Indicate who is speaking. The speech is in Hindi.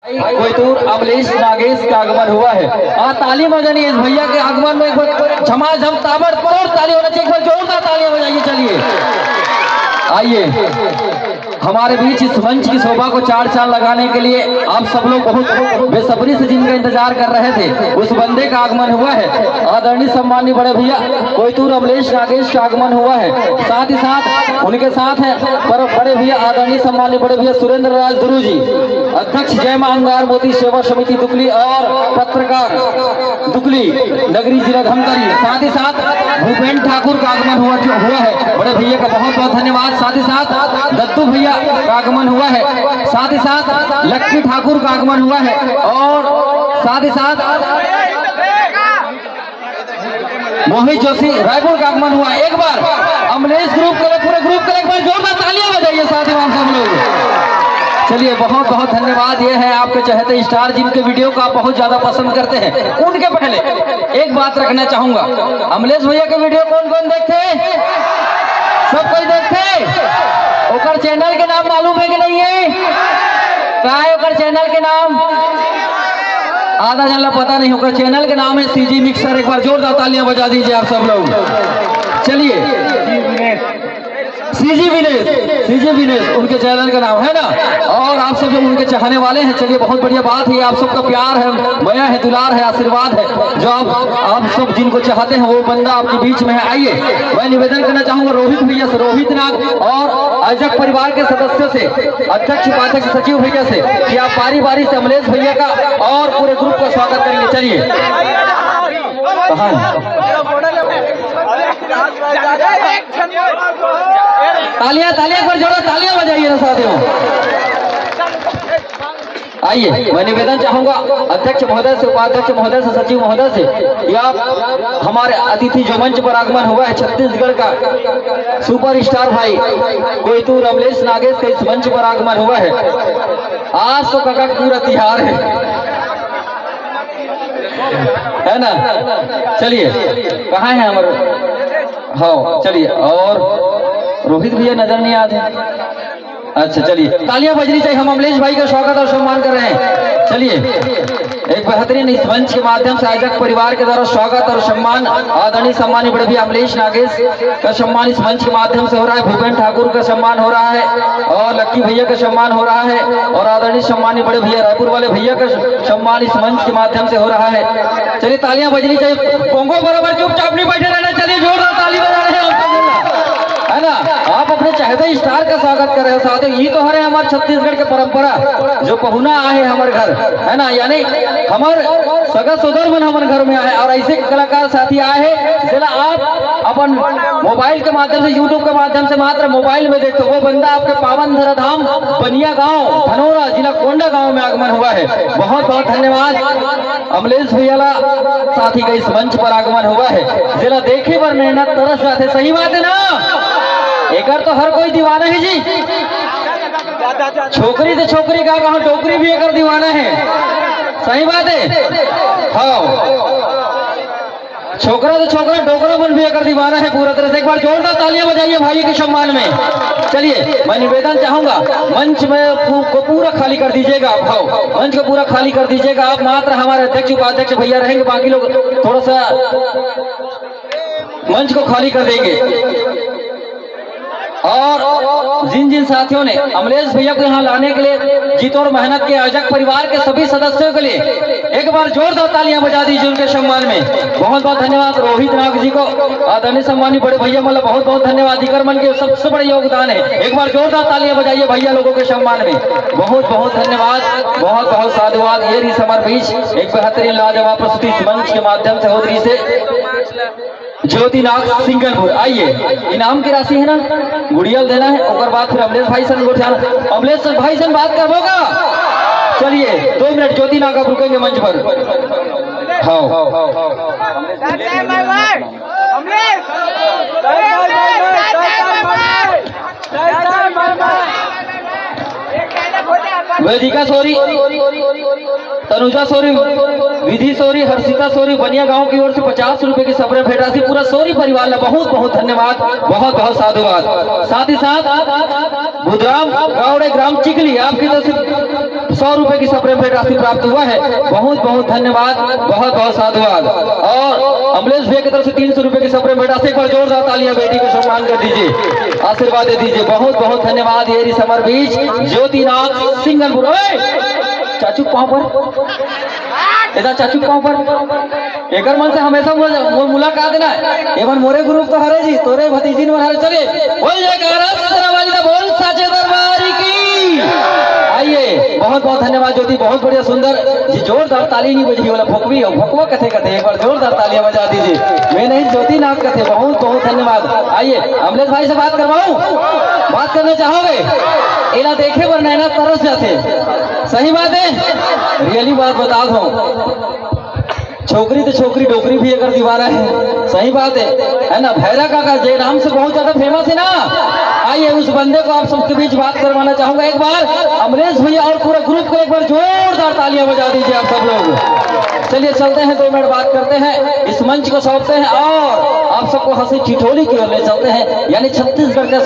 Speaker 1: कोयतूर अमलेश नागेश का आगमन हुआ है। ताली बजानी इस भैया के आगमन में एक बार झमाझम ताबड़तोड़ ताली होना चाहिए, एक बार जोरदार तालियां बजाइए। चलिए आइए, हमारे बीच इस मंच की शोभा को चार चांद लगाने के लिए आप सब लोग बहुत बेसब्री से जिनका इंतजार कर रहे थे, उस बंदे का आगमन हुआ है। आदरणीय सम्मानीय बड़े भैया कोयतूर अमलेश नागेश का आगमन हुआ है। साथ ही साथ उनके साथ है बड़े भैया आदरणीय सम्मानीय बड़े भैया सुरेंद्र राज दुरू जी, अध्यक्ष जय मां अंगार मोती सेवा समिति दुकली और पत्रकार दुकली नगरी जिला धमतरी। साथ ही साथ भूपेंद्र ठाकुर का आगमन हुआ है। बड़े भैया का बहुत बहुत धन्यवाद। साथ ही साथ दत्तू भैया का आगमन हुआ है। साथ ही साथ लक्की ठाकुर का आगमन हुआ है। और साथ ही साथ मोहित जोशी रायपुर का आगमन हुआ। एक बार अमलेश ग्रुप के पूरे ग्रुप के एक बार जोरदार तालियां बजाइए साथ ही हम सब लोग। चलिए बहुत बहुत धन्यवाद। ये है आपके चहेते स्टार जिनके वीडियो को आप बहुत ज्यादा पसंद करते हैं। उनके पहले एक बात रखना चाहूंगा, अमलेश भैया के वीडियो कौन कौन देखते हैं? सब कोई देखते हैं? ओकर चैनल के नाम मालूम है कि नहीं है? क्या है ओकर चैनल के नाम? आधा जन पता नहीं। ओकर चैनल के नाम है सीजी मिक्सर। एक बार जोरदार तालियां बजा दीजिए आप सब लोग। चलिए सीजी विनेश उनके चैनल का नाम है ना। और आप सब जो उनके चाहने वाले हैं, चलिए बहुत बढ़िया बात है। आप सबका प्यार है, माया है, दुलार है, आशीर्वाद है, जो आप सब जिनको चाहते हैं वो बंदा आपके बीच में है। आइए मैं निवेदन करना चाहूंगा रोहित भैया से, रोहित नाग और अजक परिवार के सदस्यों से, अध्यक्ष उपाध्यक्ष सचिव भैया से कि आप बारी बारी से अमलेश भैया का और पूरे ग्रुप का स्वागत करेंगे। चलिए तालियां पर जोड़ो, तालियां बजाइए ना साथियों। आइए मैं निवेदन चाहूंगा अध्यक्ष महोदय से, उपाध्यक्ष महोदय से, सचिव महोदय से कि आप हमारे अतिथि जो मंच पर आगमन हुआ है छत्तीसगढ़ का सुपर स्टार भाई कोयतूर अमलेश नागेश का इस मंच पर आगमन हुआ है। आज तो काका पूरा तिहार है ना। चलिए कहाँ है हमारे? हाँ चलिए। और रोहित भैया नजर नहीं आते। अच्छा चलिए तालियां बजनी चाहिए। हम अमलेश भाई का स्वागत और सम्मान कर रहे हैं। चलिए एक बेहतरीन इस मंच के माध्यम से आयोजक परिवार के द्वारा स्वागत और सम्मान आदरणीय सम्मानीय बड़े भैया अमलेश नागेश का सम्मान इस मंच के माध्यम से हो रहा है। भूपेंद्र ठाकुर का सम्मान हो रहा है और लक्की भैया का सम्मान हो रहा है और आदरणीय सम्मानीय बड़े भैया रायपुर वाले भैया का सम्मान इस मंच के माध्यम से हो रहा है। चलिए तालियां बजनी चाहिए। पोंगो बराबर चुपचाप नहीं बैठे रहना। चलिए जोरदार ताली बजा रहे हैं है ना। आप अपने चाहते स्टार का स्वागत कर रहे हो साथियों। ये तो है हमारे छत्तीसगढ़ के परंपरा, जो पहुना आए हमारे घर है ना, यानी हमारे सगा सोदर मन हमारे घर में आए और ऐसे कलाकार साथी आए हैं जिला आप अपन मोबाइल के माध्यम से, यूट्यूब के माध्यम से मात्र मोबाइल में देखते, वो बंदा आपके पावन धराधाम बनिया गाँव धनौरा जिला कोंडा गाँव में आगमन हुआ है। बहुत बहुत धन्यवाद अमलेश भैया साथी का इस मंच पर आगमन हुआ है। जिला देखे पर मेहनत तरस जाते। सही बात है ना। एक तो हर कोई दीवाना है जी। छोकरी तो छोकरी का कहा, टोकरी भी एक दीवाना है। सही बात है। हाँ छोकरा तो छोकरा, टोकरा मन भी एक दीवाना है पूरा तरह से। एक बार जोरदार तालियां बजाइए भाई के सम्मान में। चलिए मैं निवेदन चाहूंगा मंच में को पूरा खाली कर दीजिएगा। भाव मंच को पूरा खाली कर दीजिएगा आप। मात्र हमारे अध्यक्ष उपाध्यक्ष भैया रहेंगे, बाकी लोग थोड़ा सा मंच को खाली कर देंगे। और जिन जिन साथियों ने अमलेश भैया को यहाँ लाने के लिए जीतोड़ मेहनत के आयोजक परिवार के सभी सदस्यों के लिए एक बार जोरदार तालियां बजा दीजिए उनके सम्मान में। बहुत बहुत धन्यवाद रोहित नाग जी को, आदरणीय सम्मानीय बड़े भैया मतलब बहुत बहुत धन्यवाद। जिगर मन के सबसे बड़े योगदान है। एक बार जोरदार तालियां बजाइए भैया लोगों के सम्मान में। बहुत बहुत धन्यवाद, बहुत बहुत साधुवाद। ये रही हमारे बीच एक बेहतरीन लाजवाब प्रस्तुति इस मंच के माध्यम से हो रही से ज्योतिनाथ सिंगलपुर। आइए इनाम की राशि है ना, गुड़ियल देना है। और बाद फिर अमलेश भाई सन गोठियाना, अमलेश भाई सन बात करवोगा। चलिए 2 मिनट ज्योतिनाथ आप रुकेंगे मंच पर। हाँ वेदिका सॉरी तनुजा सोरी, विधि सोरी, हर्षिता सोरी, बनिया गांव की ओर से 50 रुपए की सब्र भेंट राशि पूरा सोरी परिवार का बहुत बहुत धन्यवाद, बहुत बहुत साधुवाद। साथ ही साथ बुधराम गावड़े ग्राम चिकली आपकी तरफ से 100 रुपए की सब्र भेंट राशि प्राप्त हुआ है, बहुत बहुत धन्यवाद, बहुत बहुत साधुवाद। और अमलेश भैया की तरफ से 300 रुपए की सब्र भेंट राशि, एक बार जोरदार तालियां बेटी को सम्मान कर दीजिए, आशीर्वाद दे दीजिए, बहुत बहुत धन्यवाद। ये समर बीच ज्योतिनाथ सिंगलपुर, चाचू पाँव पर इधर, चाचू पाँव पर एक मन से हमेशा मुलाकात देना है। एवं मोरे ग्रुप तो हरे जी तोरे भतीजी ने हरे, चले बोल जयकारा बोल साचे दरबारी की। आइए, बहुत बहुत धन्यवाद ज्योति, बहुत बढ़िया सुंदर जी, जोरदार ताली नहीं बजी वाला भोकवी और भोकवा कथे कथे, एक बार जोरदार तालियां बजा दीजिए। मैं नहीं ज्योति नाथ कथे, बहुत बहुत धन्यवाद। आइए अमलेश भाई से बात करवाऊं, बात करना चाहोगे? इला देखे पर नैना तरस जाते, सही बात है, रियली बात बता दो, छोकरी तो छोकरी डोकरी भी अगर दीवारा है, सही बात है ना। भैरा काका जय नाम से बहुत ज्यादा फेमस है ना। आइए उस बंदे को आप सबके बीच बात करवाना चाहूंगा, एक बार अमरेश भैया और पूरा ग्रुप को एक बार जोरदार तालियां बजा दीजिए आप सब लोग। चलिए चलते हैं, 2 मिनट बात करते हैं, इस मंच को सौंपते हैं और आप सबको हंसी ठिठोली की ओर ले चलते हैं, यानी छत्तीसगढ़ का